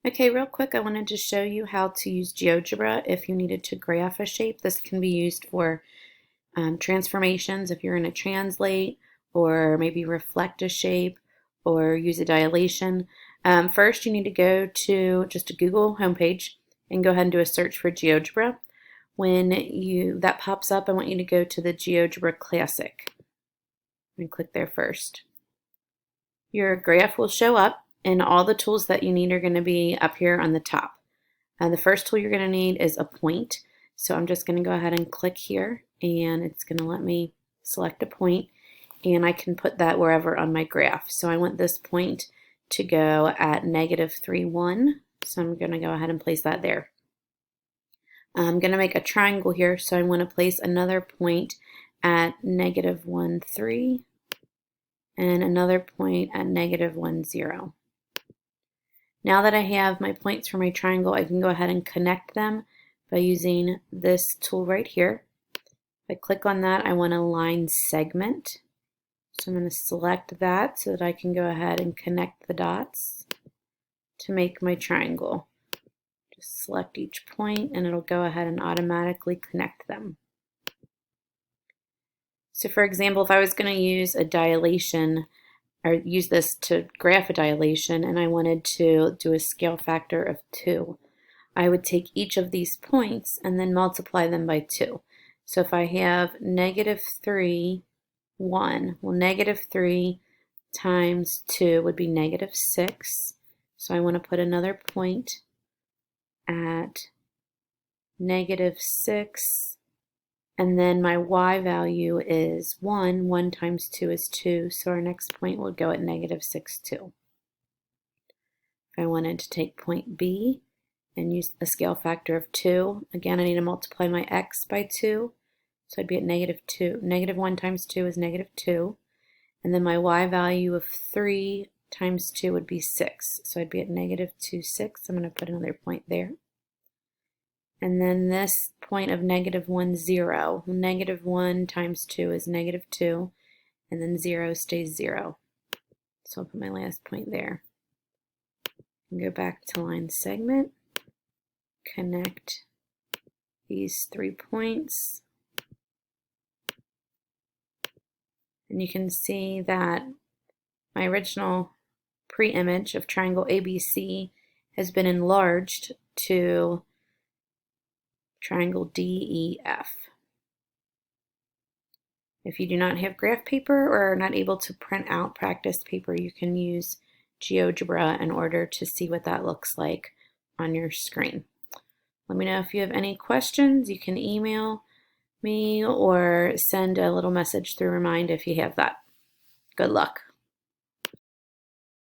Okay, real quick, I wanted to show you how to use Geogebra if you needed to graph a shape. This can be used for transformations if you're in a translate, or maybe reflect a shape, or use a dilation. First, you need to go to just a Google homepage and go ahead and do a search for Geogebra. When that pops up, I want you to go to the Geogebra Classic and click there first. Your graph will show up, and all the tools that you need are going to be up here on the top. The first tool you're going to need is a point. So I'm just going to go ahead and click here, and it's going to let me select a point, and I can put that wherever on my graph. So I want this point to go at -3, 1. So I'm going to go ahead and place that there. I'm going to make a triangle here, so I want to place another point at -1, 3, and another point at -1, 0. Now that I have my points for my triangle, I can go ahead and connect them by using this tool right here. If I click on that, I want a line segment. So I'm going to select that so that I can go ahead and connect the dots to make my triangle. Just select each point and it'll go ahead and automatically connect them. So for example, if I was going to use a dilation, or use this to graph a dilation, and I wanted to do a scale factor of 2, I would take each of these points and then multiply them by 2. So if I have -3, 1, well, -3 times 2 would be -6. So I want to put another point at -6. And then my y value is 1. 1 times 2 is 2, so our next point will go at -6, 2. If I wanted to take point B and use a scale factor of 2, again, I need to multiply my x by 2, so I'd be at -2. -1 times 2 is -2. And then my y value of 3 times 2 would be 6, so I'd be at -2, 6. I'm going to put another point there. And then this point of -1, 0. Well, -1 times 2 is -2, and then 0 stays 0. So I'll put my last point there. And go back to line segment, connect these 3 points. And you can see that my original pre-image of triangle ABC has been enlarged to triangle DEF. If you do not have graph paper or are not able to print out practice paper, you can use Geogebra in order to see what that looks like on your screen. Let me know if you have any questions. You can email me or send a little message through Remind if you have that. Good luck.